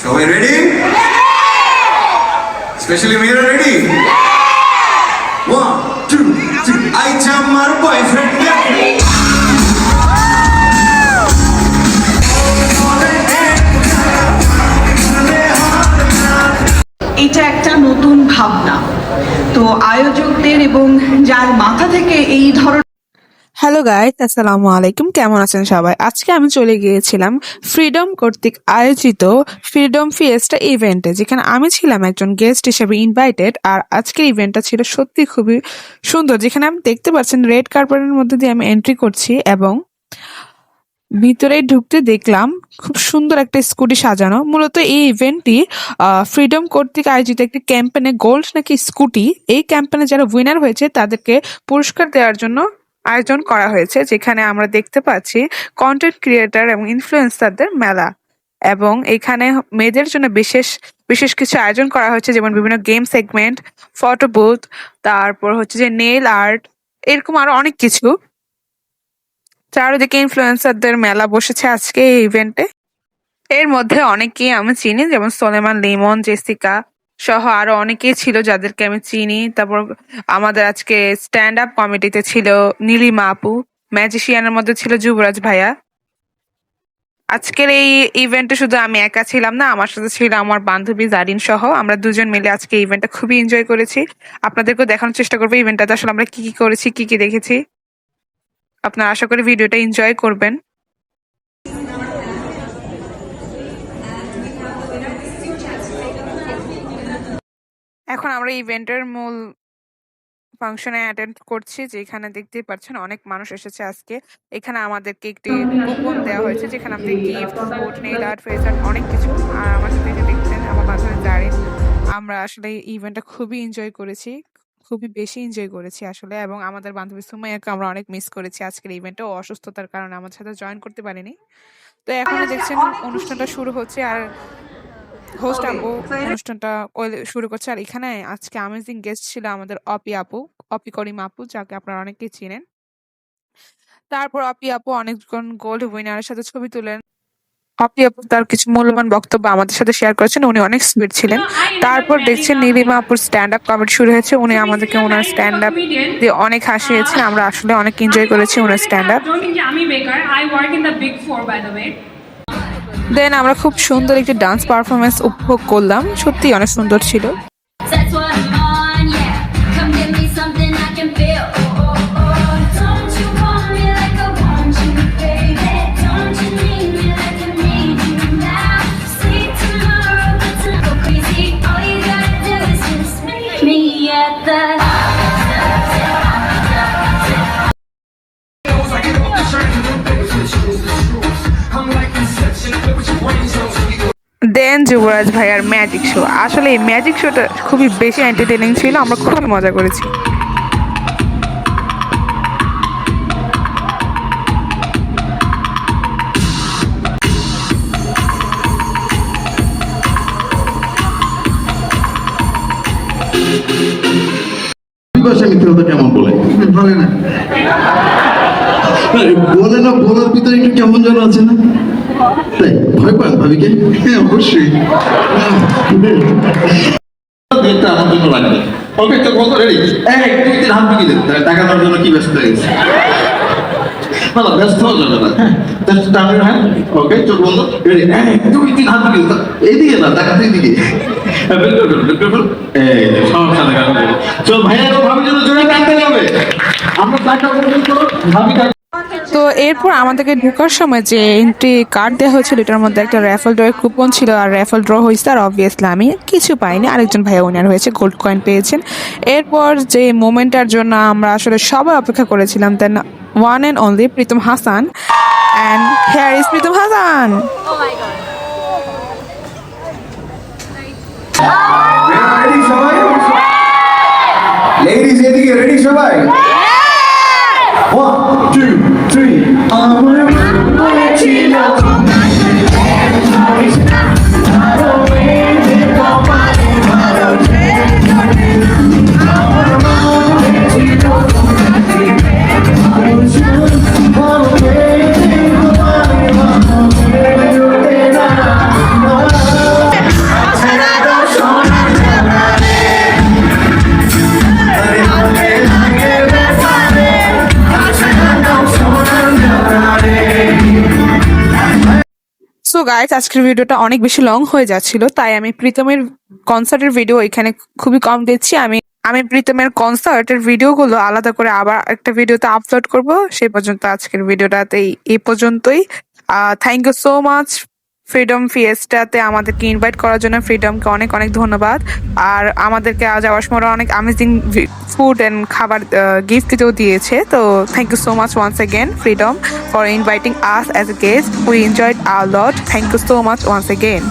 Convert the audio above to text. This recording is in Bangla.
সবাই রেডি? স্পেশালি মেয়েরা রেডি? 1 2 3 আইছে আমার বয়ফ্রেন্ড। এটা একটা নতুন ভাবনা, তো আয়োজকদের এবং যার মাথা থেকে এই ধরনের। হ্যালো গাইস, আসসালামু আলাইকুম। কেমন আছেন সবাই? আজকে আমি চলে গিয়েছিলাম ফ্রিডম কর্তৃক আয়োজিত ফ্রিডম ফিয়েস্টা ইভেন্টে, যেখানে আমি ছিলাম একজন গেস্ট হিসেবে ইনভাইটেড। আর আজকের ইভেন্টটা ছিল সত্যি খুবই সুন্দর, যেখানে আপনি দেখতে পাচ্ছেন রেড কার্পেটের মধ্যে দিয়ে আমি এন্ট্রি করছি এবং ভিতরে ঢুকতে দেখলাম খুব সুন্দর একটা স্কুটি সাজানো। মূলত এই ইভেন্টটি ফ্রিডম কর্তৃক আয়োজিত একটি ক্যাম্পেনে গোল্ড নাকি স্কুটি, এই ক্যাম্পেনে যারা উইনার হয়েছে তাদেরকে পুরস্কার দেওয়ার জন্য আয়োজন করা হয়েছে, যেখানে আমরা দেখতে পাচ্ছি কন্টেন্ট ক্রিয়েটর এবং ইনফ্লুয়েন্সারদের মেলা। এবং এখানে মেয়েদের জন্য বিশেষ বিশেষ কিছু আয়োজন করা হয়েছে, যেমন বিভিন্ন গেম সেগমেন্ট, ফটো বুথ, তারপর হচ্ছে যে নেইল আর্ট, এরকম আরো অনেক কিছু। চারিদিকে ইনফ্লুয়েন্সারদের মেলা বসেছে আজকে এই ইভেন্টে। এর মধ্যে অনেকেই আমি চিনি, যেমন সোলেমান, লিমন, জেসিকা সহ আরো অনেকেই ছিল যাদেরকে আমি চিনি। তারপর আমাদের আজকে স্ট্যান্ড আপ কমিটিতে ছিল নীলিমা আপু, ম্যাজিশিয়ানের মধ্যে ছিল যুবরাজ ভাইয়া। আজকের এই ইভেন্টে শুধু আমি একা ছিলাম না, আমার সাথে ছিল আমার বান্ধবী জারিন সহ। আমরা দুজন মিলে আজকে ইভেন্টটা খুবই এনজয় করেছি। আপনাদেরকেও দেখানোর চেষ্টা করবো ইভেন্টটাতে আসলে আমরা কি কি করেছি, কি কি দেখেছি। আপনারা আশা করি ভিডিওটা এনজয় করবেন। এখন আমরা ইভেন্টের মূল ফাংশনে অ্যাটেন্ড করছি, যেখানে দেখতেই পাচ্ছেন অনেক মানুষ এসেছে আজকে। এখানে আমাদেরকে একটি কুপন দেওয়া হয়েছে, যেখানে আমাদের gift, food, nail art, face art অনেক কিছু। আর আমার সাথে যে দেখছেন আমার বান্ধবী জারিন, আমরা আসলে এই ইভেন্টটা খুবই এনজয় করেছি, খুবই বেশি এনজয় করেছি আসলে। এবং আমাদের বান্ধবী সুমাইয়াকে আমরা অনেক মিস করেছি আজকের ইভেন্টে, ও অসুস্থতার কারণে আমাদের সাথে জয়েন করতে পারেনি। তো এখন দেখছেন অনুষ্ঠানটা শুরু হচ্ছে, আর হোস্ট আপু অনুষ্ঠানটা শুরু করছে। আর এখানে আজকে অ্যামেজিং গেস্ট ছিল আমাদের অপি করিম আপু, যাকে আপনারা অনেকেই চিনেন। তারপর অপি আপু অনেকজন গোল্ড উইনারের সাথে ছবি তুলেন। অপি আপু তার কিছু মূল্যবান বক্তব্য আমাদের সাথে শেয়ার করেছেন, উনি অনেক সুইট ছিলেন। তারপর দেখছেন নীলিমা আপুর স্ট্যান্ড আপ কমেডি শুরু হয়েছে, উনি আমাদেরকে ওনার স্ট্যান্ড আপ দিয়ে অনেক হাসিয়েছেন। আমরা আসলে অনেক এনজয় করেছি ওনার স্ট্যান্ড আপ। দেন আমরা খুব সুন্দর একটি ডান্স পারফরমেন্স উপভোগ করলাম, সত্যি অনেক সুন্দর ছিল। দেন যুবরাজ ভাইয়ার ম্যাজিক শো, আসলে এই ম্যাজিক শোটা খুবই বেশি এন্টারটেইনিং ছিল, আমরা খুবই মজা করেছি। কেমন বলে বলে না, বলে না, বলার ভিতরে একটু কেমন যেন আছে না? তাই ভয় পান ভাবিকে? হ্যাঁ অবশ্যই। আমার জন্য লাগবে। ওকে তো বলতো রেডি, 1 2 3 হাত বিকিয়ে দেন। টাকা দেওয়ার জন্য কি ব্যস্ত হয়ে গেছে? না ব্যস্ত হওয়া যাবে না। হ্যাঁ ওকে চোখ বন্ধ, রেডি, 1 2 3 হাত বিকিয়ে দেন। এইদিকে না, টাকা তো এইদিকে। সমস্যা দেখা চল ভাইয়া, ভাবির জন্য জোরে টানতে হবে। আমরা টাকা ভাবি। তো এরপর আমাদেরকে ঢোকার সময় যে এন্ট্রি কার্ড দেওয়া হয়েছিল, এটার মধ্যে একটা র্যাফেল ড্রয়ের কুপন ছিল, আর র্যাফেল ড্র হয়েছে। আর অবভিয়াসলি আমি কিছু পাইনি, আরেকজন ভাইয়া উইনার হয়েছে, গোল্ড কয়েন পেয়েছেন। এরপর যে মোমেন্টটার জন্য আমরা আসলে সবাই অপেক্ষা করেছিলাম, then one and only Pritam Hasan, and here is Pritam Hasan. Ready সবাই? লেডিজ এদিকে রেডি সবাই? 1 2 3 আমার মনে ছিল সো গাইস, আজকের ভিডিওটা অনেক বেশি লং হয়ে যাচ্ছিল, তাই আমি প্রীতমের কনসার্টের ভিডিও এখানে খুবই কম দিচ্ছি। আমি প্রীতমের কনসার্টের ভিডিওগুলো আলাদা করে আবার একটা ভিডিওতে আপলোড করব। সেই পর্যন্ত আজকের ভিডিওটাতেই এই পর্যন্তই। Thank you so much freedom ফিয়েস্টাতে আমাদেরকে ইনভাইট করার জন্য। ফ্রিডমকে অনেক অনেক ধন্যবাদ। আর আমাদেরকে যাওয়ার সময় অনেক অ্যামেজিং ফুড অ্যান্ড খাবার গিফটও দিয়েছে। তো thank you so much once again freedom for inviting us as a guest. We enjoyed a lot. Thank you so much once again.